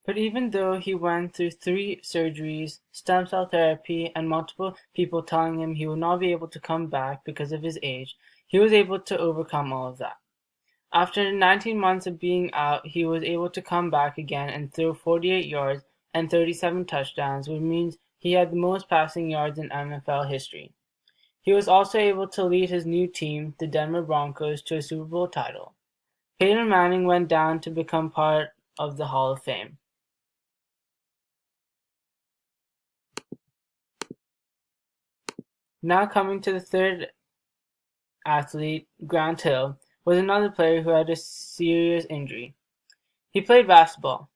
But even though he went through 3 surgeries, stem cell therapy, and multiple people telling him he would not be able to come back because of his age, he was able to overcome all of that. After 19 months of being out, he was able to come back again and throw 48 yards and 37 touchdowns, which means he had the most passing yards in NFL history. He was also able to lead his new team, the Denver Broncos, to a Super Bowl title. Peyton Manning went down to become part of the Hall of Fame. Now coming to the third athlete, Grant Hill, was another player who had a serious injury. He played basketball.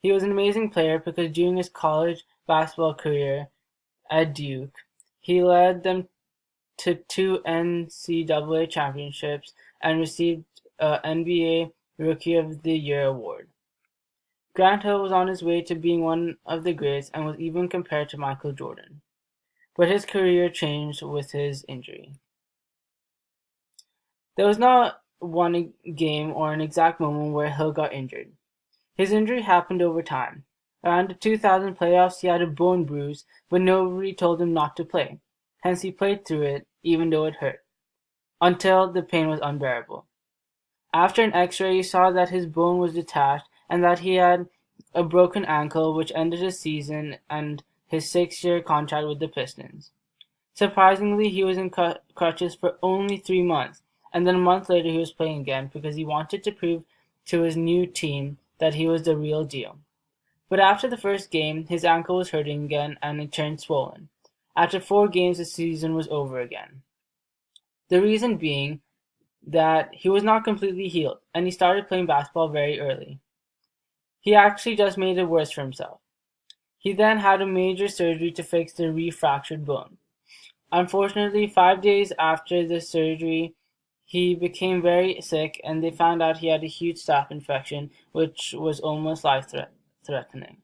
He was an amazing player because during his college basketball career at Duke, he led them to 2 NCAA championships and received a NBA Rookie of the Year award. Grant Hill was on his way to being one of the greats and was even compared to Michael Jordan. But his career changed with his injury. There was not one game or an exact moment where Hill got injured. His injury happened over time. Around the 2000 playoffs, he had a bone bruise, but nobody told him not to play. Hence, he played through it, even though it hurt, until the pain was unbearable. After an X-ray, he saw that his bone was detached and that he had a broken ankle, which ended his season and his 6-year contract with the Pistons. Surprisingly, he was in crutches for only 3 months, and then a month later he was playing again because he wanted to prove to his new team that he was the real deal. But after the first game, his ankle was hurting again and it turned swollen. After 4 games, the season was over again. The reason being that he was not completely healed, and he started playing basketball very early. He actually just made it worse for himself. He then had a major surgery to fix the refractured bone. Unfortunately, 5 days after the surgery, he became very sick and they found out he had a huge staph infection, which was almost life-threatening.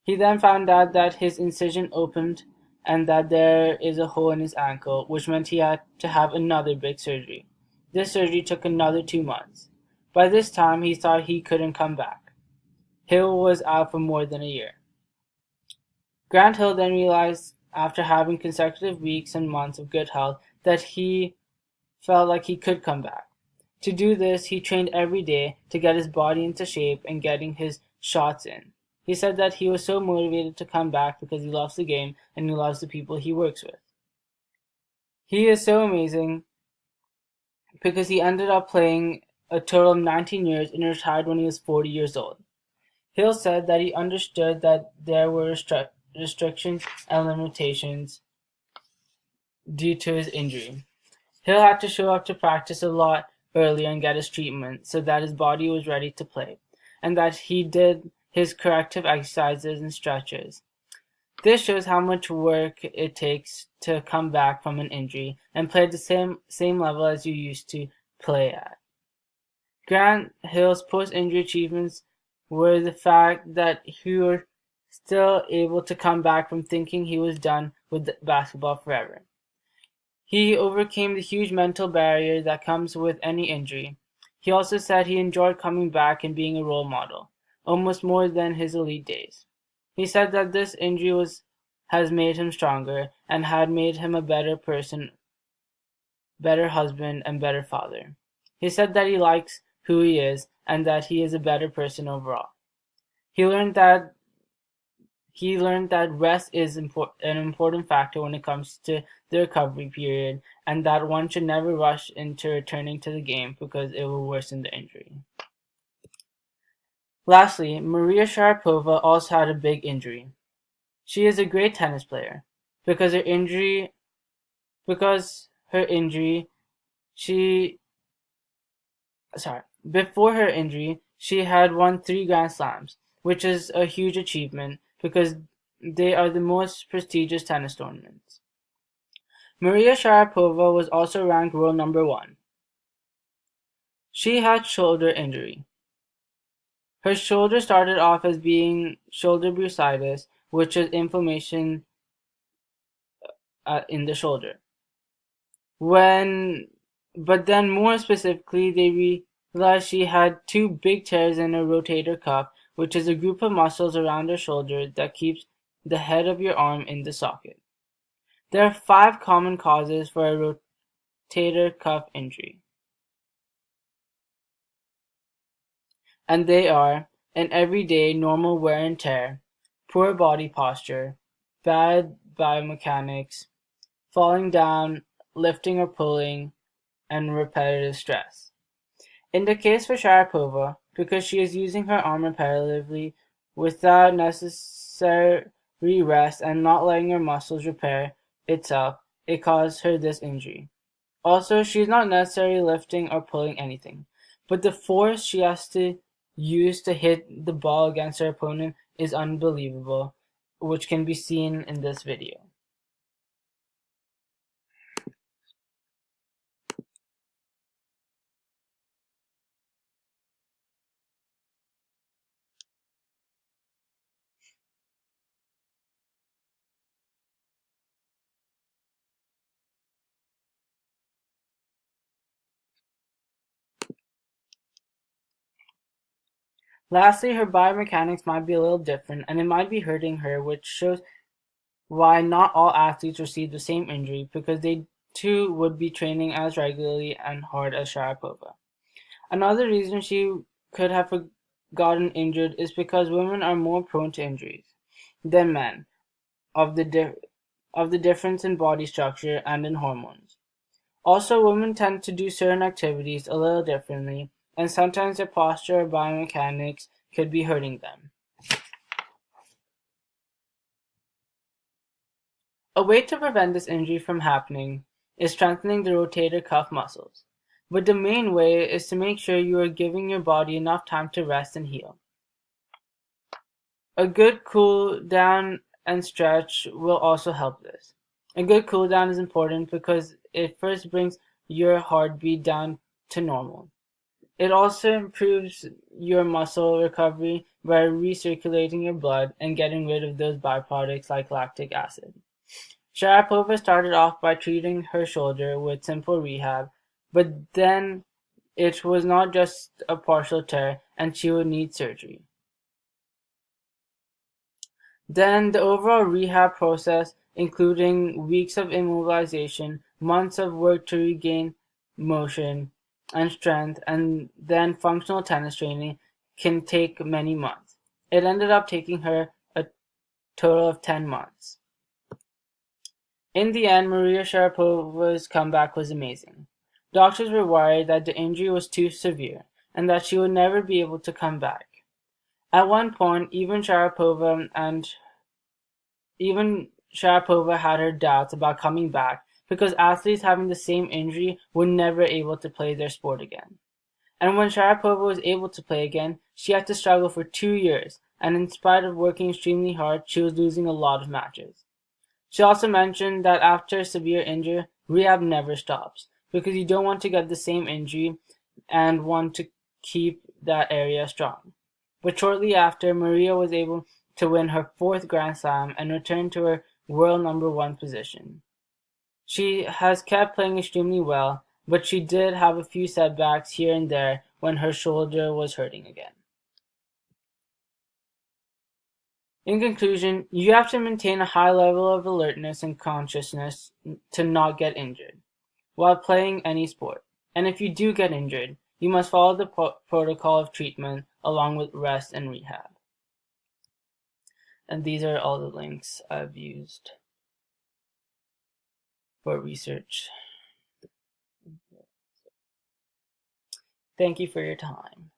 He then found out that his incision opened and that there is a hole in his ankle, which meant he had to have another big surgery. This surgery took another 2 months. By this time, he thought he couldn't come back. Hill was out for more than a year. Grant Hill then realized, after having consecutive weeks and months of good health, that he felt like he could come back. To do this, he trained every day to get his body into shape and getting his shots in. He said that he was so motivated to come back because he loves the game and he loves the people he works with. He is so amazing because he ended up playing a total of 19 years and retired when he was 40 years old. Hill said that he understood that there were restrictions and limitations due to his injury. Hill had to show up to practice a lot earlier and get his treatment so that his body was ready to play, and that he did his corrective exercises and stretches. This shows how much work it takes to come back from an injury and play at the same level as you used to play at. Grant Hill's post-injury achievements were the fact that he was still able to come back from thinking he was done with basketball forever. He overcame the huge mental barrier that comes with any injury. He also said he enjoyed coming back and being a role model, almost more than his elite days. He said that this injury has made him stronger and had made him a better person, better husband, and better father. He said that he likes who he is and that he is a better person overall. He learned that rest is an important factor when it comes to the recovery period, and that one should never rush into returning to the game because it will worsen the injury. Lastly, Maria Sharapova also had a big injury. She is a great tennis player. Because her injury, she before her injury, she had won 3 Grand Slams, which is a huge achievement because they are the most prestigious tennis tournaments. Maria Sharapova was also ranked world number 1. She had shoulder injury. Her shoulder started off as being shoulder bursitis, which is inflammation in the shoulder. But then more specifically, they realized she had 2 big tears in her rotator cuff, which is a group of muscles around your shoulder that keeps the head of your arm in the socket. There are 5 common causes for a rotator cuff injury, and they are an everyday normal wear and tear, poor body posture, bad biomechanics, falling down, lifting or pulling, and repetitive stress. In the case for Sharapova, because she is using her arm repetitively without necessary rest and not letting her muscles repair itself, it caused her this injury. Also, she is not necessarily lifting or pulling anything, but the force she has to use to hit the ball against her opponent is unbelievable, which can be seen in this video. Lastly, her biomechanics might be a little different, and it might be hurting her, which shows why not all athletes receive the same injury, because they too would be training as regularly and hard as Sharapova. Another reason she could have gotten injured is because women are more prone to injuries than men of the difference in body structure and in hormones. Also, women tend to do certain activities a little differently, and sometimes their posture or biomechanics could be hurting them. A way to prevent this injury from happening is strengthening the rotator cuff muscles. But the main way is to make sure you are giving your body enough time to rest and heal. A good cool down and stretch will also help this. A good cool down is important because it first brings your heartbeat down to normal. It also improves your muscle recovery by recirculating your blood and getting rid of those byproducts like lactic acid. Sharapova started off by treating her shoulder with simple rehab, but then it was not just a partial tear and she would need surgery. Then the overall rehab process, including weeks of immobilization, months of work to regain motion and strength, and then functional tennis training, can take many months. It ended up taking her a total of 10 months. In the end, Maria Sharapova's comeback was amazing. Doctors were worried that the injury was too severe and that she would never be able to come back. At one point, even Sharapova had her doubts about coming back because athletes having the same injury were never able to play their sport again. And when Sharapova was able to play again, she had to struggle for 2 years, and in spite of working extremely hard, she was losing a lot of matches. She also mentioned that after a severe injury, rehab never stops because you don't want to get the same injury and want to keep that area strong. But shortly after, Maria was able to win her 4th Grand Slam and return to her world number 1 position. She has kept playing extremely well, but she did have a few setbacks here and there when her shoulder was hurting again. In conclusion, you have to maintain a high level of alertness and consciousness to not get injured while playing any sport. And if you do get injured, you must follow the protocol of treatment along with rest and rehab. And these are all the links I've used for research. Thank you for your time.